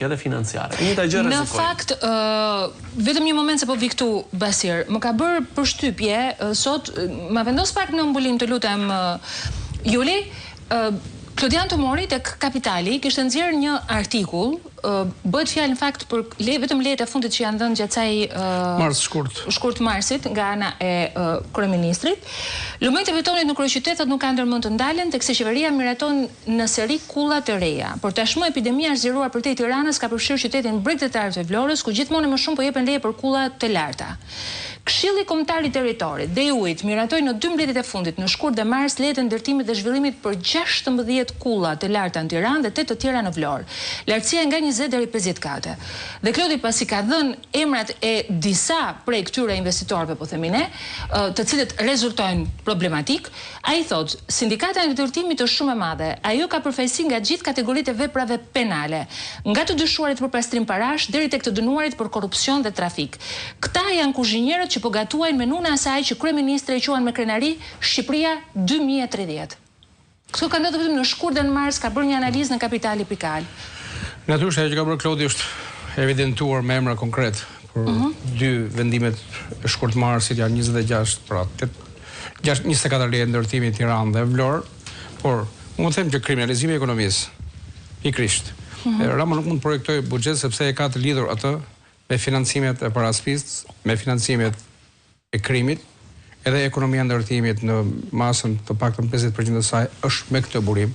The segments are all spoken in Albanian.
edhe financiare. Në fakt, vetëm një moment se po vi këtu, Basir, më ka bërë përshtypje, sot, ma vendos pak në mbulim të lutem, Juli, Klodian Tomori tek Kapitali kishte nxjerrë një artikull, bëhet fjalë në fakt për vetëm lejet e fundit që janë dhënë gjatë asaj shkurt marsit nga ana e kryeministrit. Lumenjtë e betonit në kryeqytet nuk kanë ndërmend të ndalen, tekse qeveria miraton në seri kulla të reja. Por tashmë epidemia është zgjeruar përtej Tiranës, ka përfshirë qytetin bregdetar të Vlorës, ku gjithmonë më shumë po jepen leje për kulla të larta. Këshilli Kombëtar i Territorit dhe i Ujit miratoi në 2 mbledhjet e fundit në shkurt dhe mars lejet e ndërtimit dhe zhvillimit për 16 kulla të larta në Tiranë dhe 8 të tjera në Vlorë. Lartësia nga 20 deri 50 kate. Dhe Klodi pasi ka dhënë emrat e disa prej këtyre investitorëve, po themi ne, të cilët rezultojnë problematik, ai thotë, sindikata e ndërtimit është shumë e madhe. Ajo ka përfaqësi nga gjithë kategoritë e veprave penale, nga të dyshuarit për pastrim parash deri tek të dënuarit për korrupsion dhe trafik. Këta janë kuzhinierët që po gatuajnë menun e asaj që kryeministri e quan me krenari Shqipëria 2030. Kështu ka ndodhur vetëm në shkurt dhe në mars, ka bërë një analizë në Kapitali.al. Natyrisht ajo që ka bërë Klodi është evidentuar me emra konkret për 2 vendimet e shkurt marsit janë 26, pra 24 leje ndërtimi në Tiranë dhe Vlorë, por mund të them që kriminalizimi i ekonomisë pikërisht. Rama nuk mund të projektojë buxhet sepse e ka të lidhur atë me financimet e paraspisë, me financimet e krimit, edhe ekonomia ndërtimit në masën të paktën 50% të saj është me këtë burim.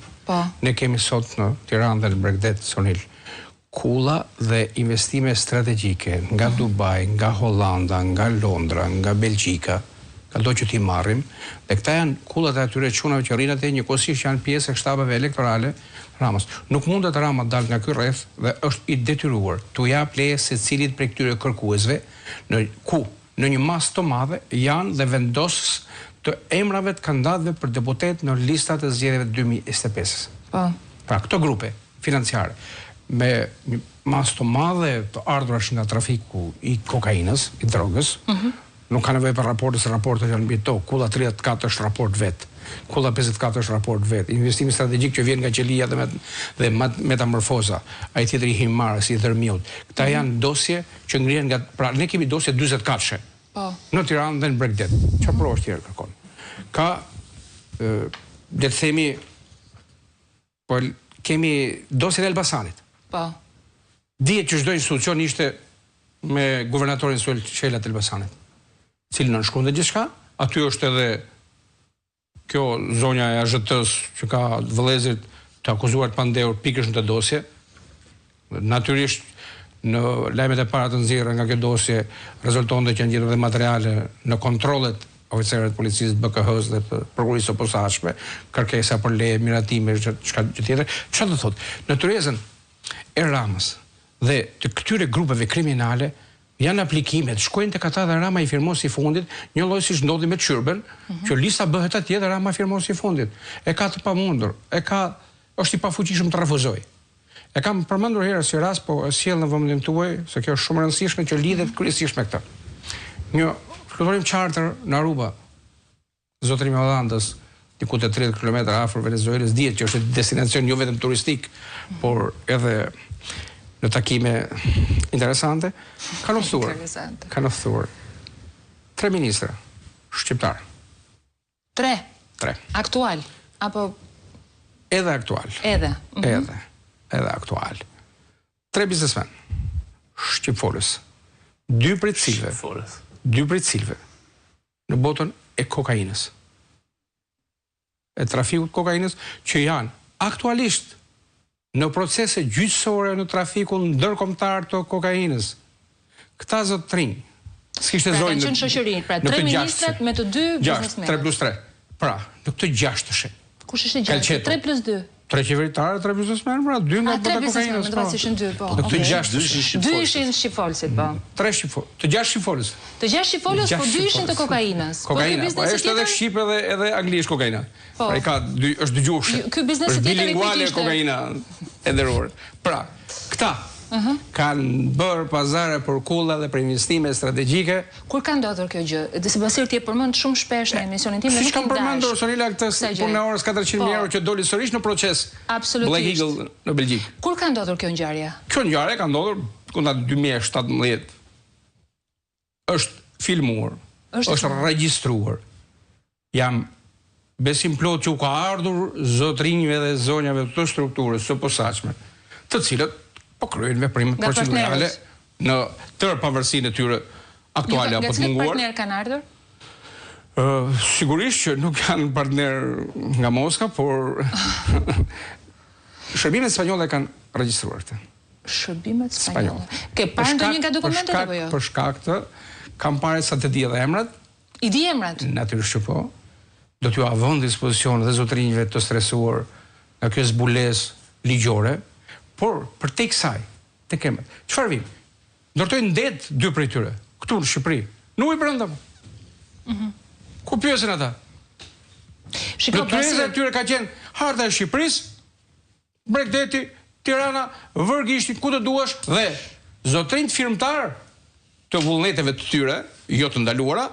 Ne kemi sot në Tiranë dhe në Bregdet, Sonil, kulla dhe investime strategjike nga Dubai, nga Hollanda, nga Londra, nga Belgjika, ka do që t'i marrim, dhe këta janë kullat e atyre çunave që rrinë atje njëkohësisht janë pjesë e shtabeve elektorale Ramës. Nuk mundet Rama dal nga ky rreth dhe është i detyruar t'u jap leje secilit prej këtyre kërkuesve, në një masë të madhe janë dhe vendosës të emrave të kandidatëve për deputet në listat e zgjedhjeve 2025. Pra këto grupe financiare me një masë të madhe të ardhurash nga trafiku i kokainës, i drogës, nuk ka nevojë për raporte, se raportet janë mbi tokë. Kulla 34 është raport vet. Kulla 54 është raport vet. Investimi strategjik që vjen nga Qelia dhe Metamorfoza, ai tjetri Himar, si Dërmiut. Këta janë dosje që ngrihen nga, pra ne kemi dosje 44 në Tiranë dhe në Bregdet. Çfarë provosh tjerë kërkon? Ka le të themi kemi dosjen e Elbasanit. Dihet që çdo institucion ishte me guvernatorin Suel Qela të Elbasanit, cili nënshkronte gjithçka. Aty është edhe kjo zonja e AZT-s që ka vëllezërit të akuzuar të pandehur pikërisht në të dosje. Natyrisht në lajmet e para të nxjerrë nga kjo dosje rezulton që janë gjetur edhe materiale në kontrollet oficerëve të policisë, BKH-s dhe të prokurisë së posaçme, kërkesa për leje, miratime, çka tjetër. Çfarë do thotë? Natyrezën e Ramës dhe të këtyre grupeve kriminale janë aplikimet, shkojnë tek ata dhe Rama i firmon si fundit, një lloj siç ndodhi me Çyrbën, që lista bëhet atje dhe Rama firmon si fundit. E ka të pamundur, është i pafuqishëm të refuzojë. E kam përmendur herë si rast, po e sjell në vëmendjen tuaj, se kjo është shumë e rëndësishme që lidhet kryesisht me këtë. Një fluturim charter në Aruba, zotërim Hollandës, diku te 30 km afër Venezuelës, dihet që është destinacion jo vetëm turistik, por edhe në takime interesante, kanë oftuar 3 ministra shqiptar. 3? Aktual? Apo? Edhe aktual. Edhe aktual. 3 biznesmen shqipfolës. 2 prej cilëve në botën e kokainës. E trafikut kokainës që janë aktualisht në procese gjyqësore në trafikun ndërkombëtar të kokainës. Këta zotërinj, s'kishte zojnë në shoqëri, pra 3 ministrat me të 2 biznesmenët. 3+3. Pra, në këtë 6. Kush ishte 6? 3+2. 3 qeveritarë, 3 biznesmenë, pra 2 nga bota kokainës. Në rast ishin 2, po. Në këtë 6. 2 ishin shqipfolësit, po. 3 shqipfolës. Të 6 shqipfolës. Të 6 shqipfolës, po 2 ishin të kokainës. Kokaina, po është edhe shqip edhe anglisht kokaina. Pra i ka, është dëgjueshë. Ky biznesi tjetër i bilinguale kokaina e nderuar. Pra, këta kanë bërë pazare për kulla dhe për investime strategjike. Kur ka ndodhur kjo gjë? Dhe si Basir ti e përmend shumë shpesh në emisionin tim, siç kam përmendur Sonila këtë punë orës 400.000 euro që doli sërish në proces Black Eagle në Belgjik. Kur ka ndodhur kjo ngjarje? Kjo ngjarje ka ndodhur kunda 2017. Është filmuar, është regjistruar. Jam besim plot që u ka ardhur zotrinjve dhe zonjave të strukturës së posaçme, të cilët po kryejnë veprime procedurale në tërë pavarësinë e tyre aktuale apo të munguar. Nga partner kanë ardhur? Sigurisht që nuk janë partner nga Moska, por shërbimet spanjolle kanë regjistruar këtë. Shërbimet spanjolle. Ke parë ndonjë nga dokumentet apo jo? Për shkak të kam parë sa të di edhe emrat. I di emrat? Natyrisht që po. Do t'ju avon dispozicion dhe zotrinjve të stresuar nga kjo zbulesë ligjore, por për te kësaj, te kemet. Çfarë vim? Ndërtojnë ndet 2 prej tyre, këtu në Shqipëri. Nuk i brenda. Ku pyesin ata? Natyreza e tyre ka qenë harta e Shqipërisë, Bregdeti, Tirana, Vërgishti, ku të duash, dhe zotrinj firmtar të vullneteve të tyre, jo të ndaluara,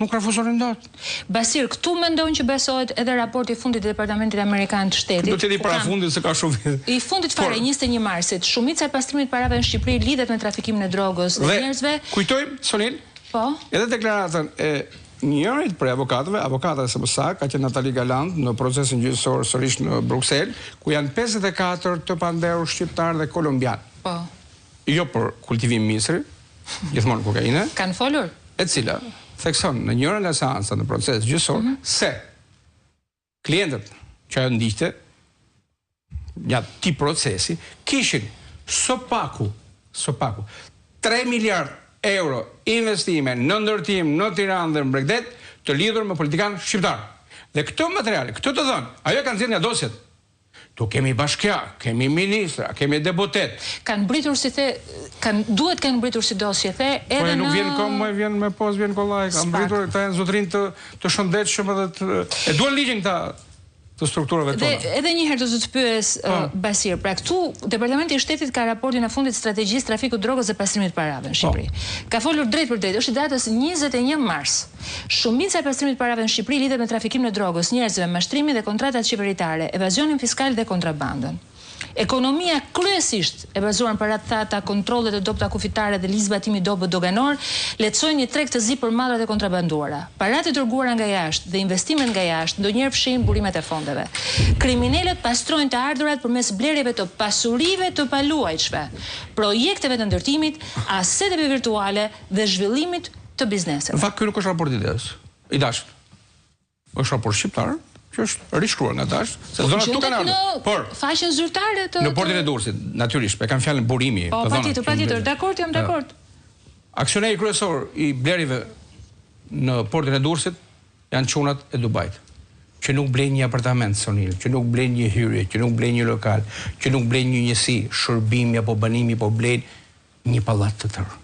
nuk refuzonin dot. Basir, këtu mendojnë që besohet edhe raporti i fundit të Departamentit Amerikan të Shtetit. Do të di para fundit se ka shumë vite. I fundit fare 21 marsit, shumica e pastrimit parave në Shqipëri lidhet me trafikimin e drogës dhe njerëzve. Kujtojmë, Sonil? Po. Edhe deklaratën e njërit prej avokatëve, avokata e SBSA, ka qenë Natali Galant në procesin gjyqësor sërish në Bruksel, ku janë 54 të panderur shqiptar dhe kolumbian. Po. Jo për kultivim misri, gjithmonë kokaine. Kanë folur? E cila thekson në njërën e seansa në proces gjyqësor se klientët që ajo ndiqte gjatë këtij procesi kishin së paku 3 miliard euro investime në ndërtim në Tiranë dhe në Bregdet të lidhur me politikanë shqiptar. Dhe këto materiale, këto të dhënë, ajo kanë nxjerrë nga dosjet. Tu kemi bashkia, kemi ministra, kemi deputet. Kanë mbritur si the, duhet kanë mbritur si dosje the edhe nuk vjen kom, vjen me pos, vjen kollaj. Kanë mbritur këta janë zotrin të shëndetshëm edhe e duan ligjin këta të strukturave tona. Dhe edhe një herë do të pyes Basir, pra këtu Departamenti i Shtetit ka raportin e fundit strategjisë trafikut drogës dhe pastrimit parave në Shqipëri. Ka folur drejt për drejt, është i datës 21 mars. Shumica e pastrimit parave në Shqipëri lidhet me trafikimin e drogës, njerëzve, mashtrimin dhe kontratat qeveritare, evazionin fiskal dhe kontrabandën. Ekonomia kryesisht e bazuar në parat thata, kontrollet e dobta kufitare dhe lizbatimi dobët doganor, lehtësojnë një treg të zi për madrat e kontrabanduara. Parat e dërguara nga jashtë dhe investimet nga jashtë ndonjëherë fshin burimet e fondeve. Kriminalët pastrojnë të ardhurat përmes blerjeve të pasurive të paluajtshme, projekteve të ndërtimit, aseteve virtuale dhe zhvillimit të bizneseve. Në fakt ky nuk është raport i dashur. Është raport shqiptar, që është rishkruar nga dash, se zonat këtu kanë ardhur. Por faqen zyrtare të në portin e Durrësit, natyrisht, e kanë fjalën burimi. Po, patjetër, dakord, jam dakord. Aksioneri kryesor i blerjeve në portin e Durrësit janë çunat e Dubajit, që nuk blejnë një apartament, Sonil, që nuk blejnë një hyrje, që nuk blejnë një lokal, që nuk blejnë një njësi, shërbimi apo banimi, po blejnë një pallat të tërë.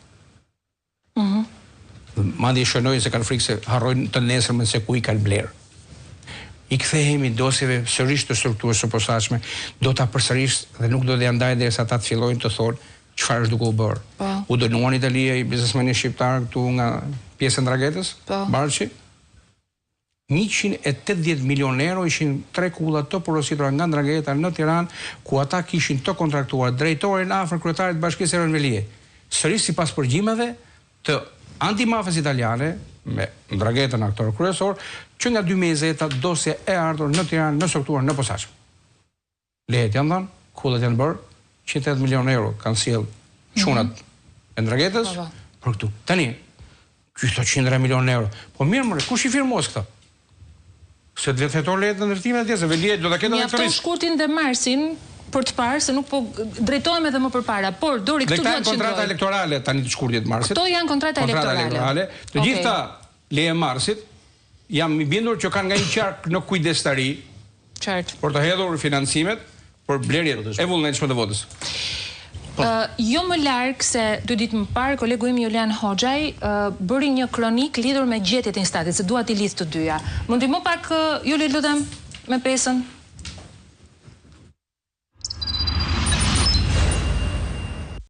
Madje shënojnë se kanë frikë se harrojnë të nesërmen se ku i kanë blerë. I kthehemi dosjeve sërish të strukturës së posaçme, do ta përsërish dhe nuk do të ndaj derisa ata të fillojnë të thonë çfarë është duke u bërë. U dënuan Italia i biznesmenit shqiptar këtu nga pjesë e Ndragetës, Barçi. 180 milion euro ishin 3 kulla të porositura nga Ndrageta në Tiranë, ku ata kishin të kontraktuar drejtorin afër kryetarit të Bashkisë së Velie. Sërish sipas përgjimeve të antimafës italiane, me Ndragetën aktor kryesor, që nga 2020 dosja e ardhur në Tiranë në strukturën në posaçme. Lehet janë dhënë, kullat janë bërë, 180 milion euro kanë sjell çunat e Ndragetës për këtu. Tani, këto 100 milion euro. Po mirë më, kush i firmos këta? Se të vetetor lehet në ndërtimin e tij, se Velie do ta ketë elektorisht. Mjafton shkurtin dhe marsin për të parë se nuk po drejtohem edhe më përpara, por dori këtu duhet të kontrata elektorale tani të shkurtit marsit. Këto janë kontrata elektorale. Të gjitha leje marsit jam i bindur që kanë nga një qark në kujdestari për të hedhur financimet për blerjet e vullnetshme të votës. Jo më larg se 2 ditë më parë, kolegu im Julian Hoxhaj bëri një kronik lidhur me gjetjet e instatit, se dua t'i lidh të dyja. Mund të më pak Juli, lutem, me pesën?